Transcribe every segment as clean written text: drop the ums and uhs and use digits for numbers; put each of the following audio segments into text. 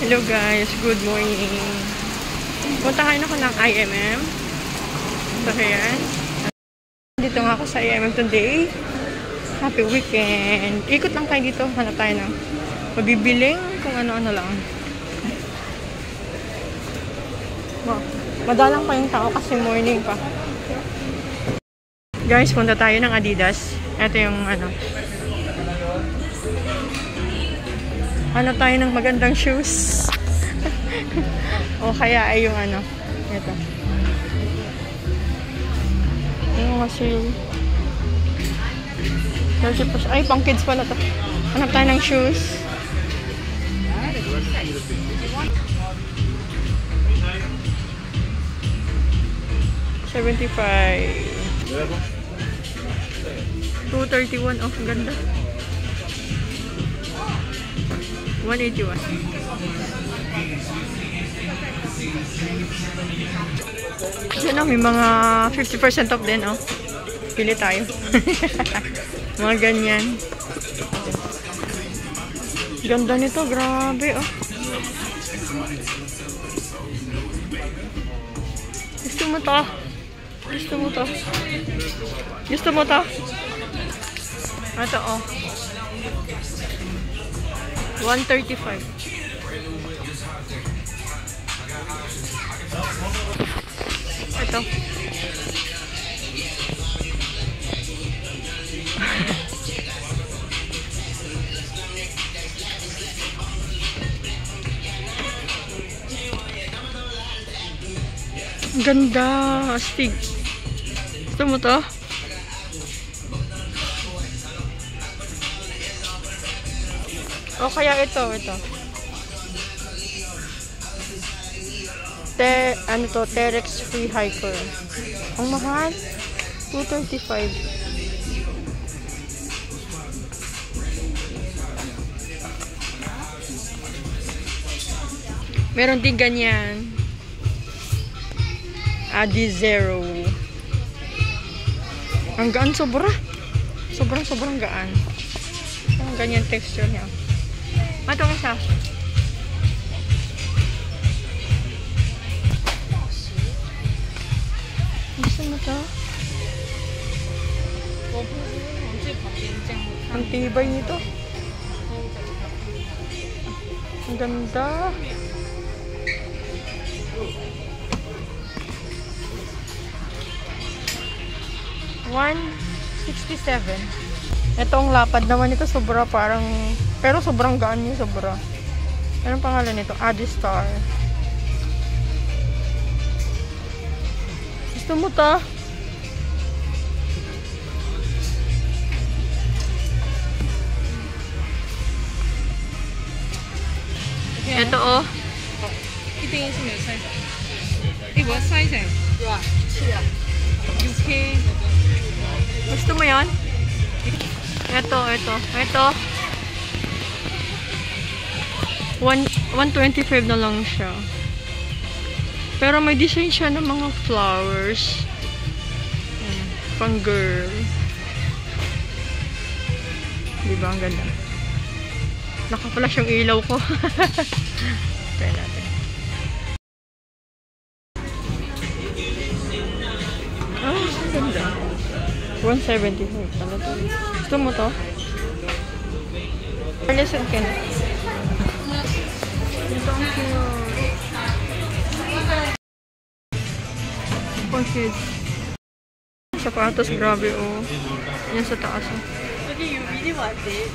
Hello guys, good morning. Puntahan ako ng IMM. So yan. Dito nga ako sa IMM today. Happy weekend. Ikot lang tayo dito. Hanap tayo ng mabibiling kung ano-ano lang. Madalang pa yung tao kasi morning pa. Guys, punta tayo ng Adidas. Ito yung ano tayo ng magandang shoes. O kaya ay yung ito. Yung kasi ay, pang kids pala to. Hanap tayo ng shoes. $75. 231. Oh, ganda. 181. Yan o, may mga 50% off din, oh. Pili tayo. Mga ganyan. Ganda nito, grabe, oh. Gusto mo to? Gusto mo to? Gusto mo to? Ito, oh. 135. Ito. Ganda, astig. Gusto mo to? O kaya ito. Terex Free Hiker. Ang mahal. 235. Meron din ganyan. Adizero. Ang gaan sobra. Sobrang gaan. Ang ganyan texture niya. Matong isa. Gusto mo to? Ang tibay nito. Ang ganda. $167. Itong lapad naman ito sobra parang, pero sobrang gaan niya, sobra. Anong pangalan nito? Adistar. Gusto mo ta? Ito oh. ito yung size. What size eh? UK. Gusto mo yan? Ito. 125 na lang siya. Pero may design siya ng mga flowers. Pang girl. Diba? Ang ganda. Naka-flash yung ilaw ko. Try natin. Ah, ang ganda. 175. Ano to? Gusto mo to? Listen ka na. Ito ang cute. Pang kids. Sapatos, grabe oh. Yan sa taas oh. Okay, you really want it?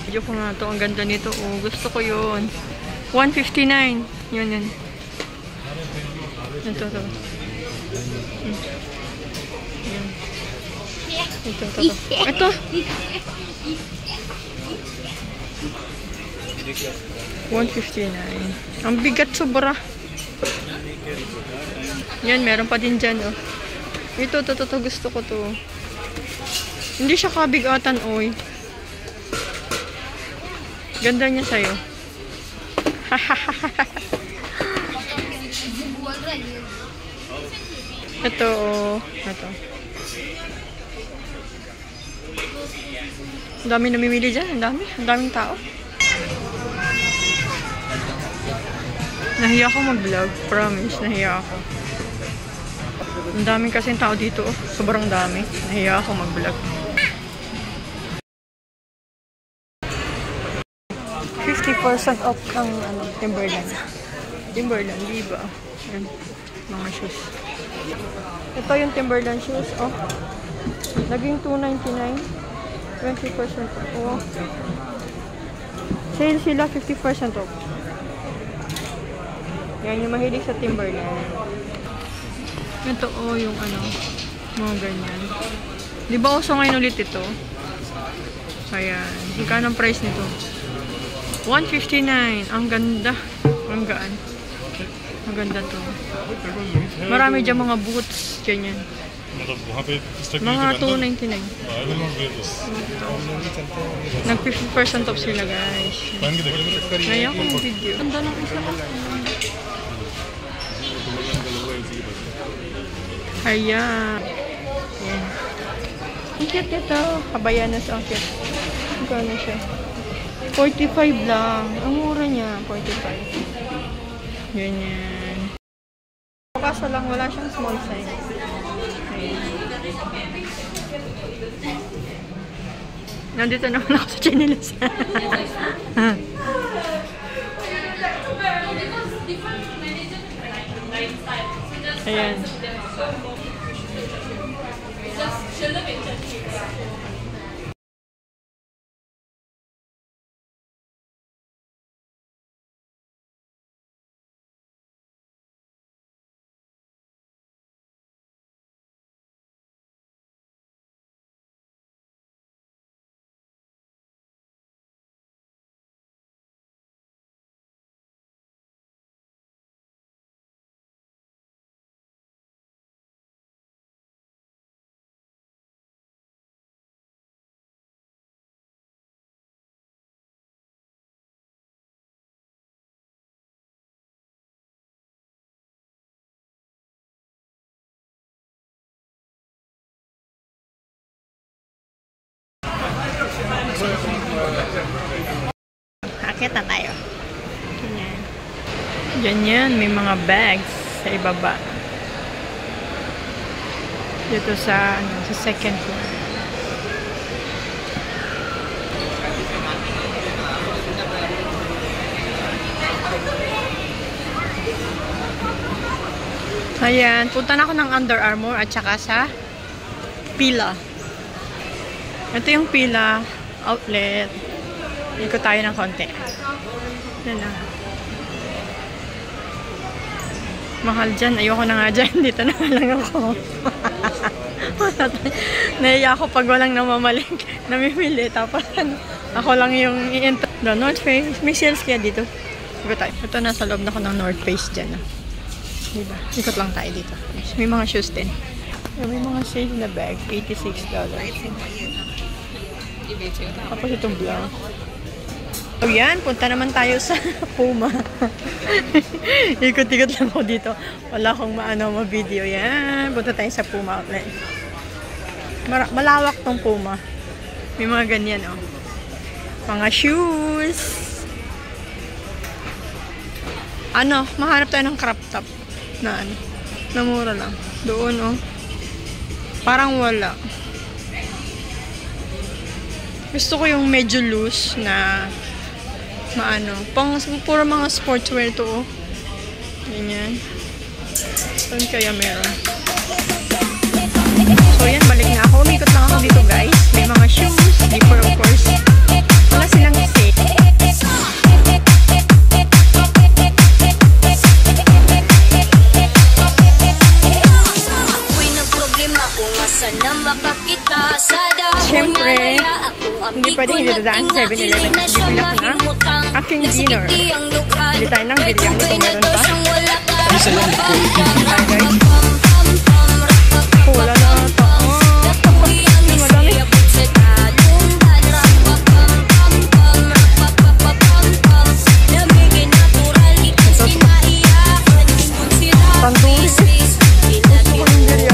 Video ko nga to. Ang ganda nito oh. Gusto ko yun. 159. Yan. Ito. Yan. Ito. 159. Ang bigat sobra. Yan, meron pa din dyan, oh. Ito, gusto ko to. Hindi siya kabigatan, oy. Ganda niya sa'yo. Ito, ito. Ang dami namimili dyan. Ang daming tao. Nahiya ako mag-vlog. Promise, nahiya ako. Ang daming kasing tao dito. Oh. Sobrang dami. Nahiya ako mag-vlog. 50% off ang Timberland. Timberland, di ba? Yan. Mga shoes. Ito yung Timberland shoes. Oh. Naging $2.99. 20% off. Oh. Sale sila, 50% off. Yan, yung mahilig sa Timberland. Ito, oh, yung mga ganyan. Di ba uso ngayon ulit ito? Ayan. Magkano ang price nito? $159. Ang ganda. Ang gaan. Ang ganda to. Marami dyan mga boots. Ganyan. Mga $2.99. Nag 50% off sila, guys. Ngayon kong video. Ganda ng isa ko. Ayan. Ayan. Ang cute ito. Kabayanas ang cute. Magkano siya? 45 lang. Ang mura niya. 45. Ganyan. Kaso lang, wala siyang small size. Ayan. Nandito naman ako sa Chinelas. Ayan. Akit na tayo. Ganyan. Ganyan, may mga bags sa ibaba. Dito sa second floor. Ayan, punta na ako ng Under Armour at saka sa Pila. Ito yung Pila outlet. Ikot tayo ng konti. Yan na. Mahal dyan. Ayoko na nga dyan. Dito na lang ako. Naiya ako pag walang namamaling namimili. Tapos ako lang yung i-enter. The North Face. May sales kaya dito. Ikot tayo. Ito nasa loob na ako ng North Face dyan. Diba? Ikot lang tayo dito. May mga shoes din. May mga sale na bag. $86. Tapos itong blouse. So yan, punta naman tayo sa Puma. Ikot-ikot lang ako dito. Wala akong ma-video. Yan, punta tayo sa Puma outlet. Malawak tong Puma. May mga ganyan, oh. Mga shoes. Mahanap tayo ng crop top. Na mura lang. Doon, oh. Parang wala. Gusto ko yung medyo loose na puro mga sportswear to, oh. Ganyan. Saan kaya meron? So yan, balik na ako. Umikot lang ako dito, guys. May mga shoes. Slipper, of course. Wala silang sale. Siyempre, hindi pwedeng hindi dadaan 7-Eleven. Bibili ako ng aking dinner. Bili tayo ng biryani kung meron pa. Guys. Wala na ata. Madami. Tandoori. Gusto ko yung biryani.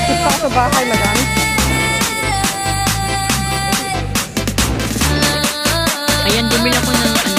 Gusto ko sa bahay, madam. Ayan, bumili ako ng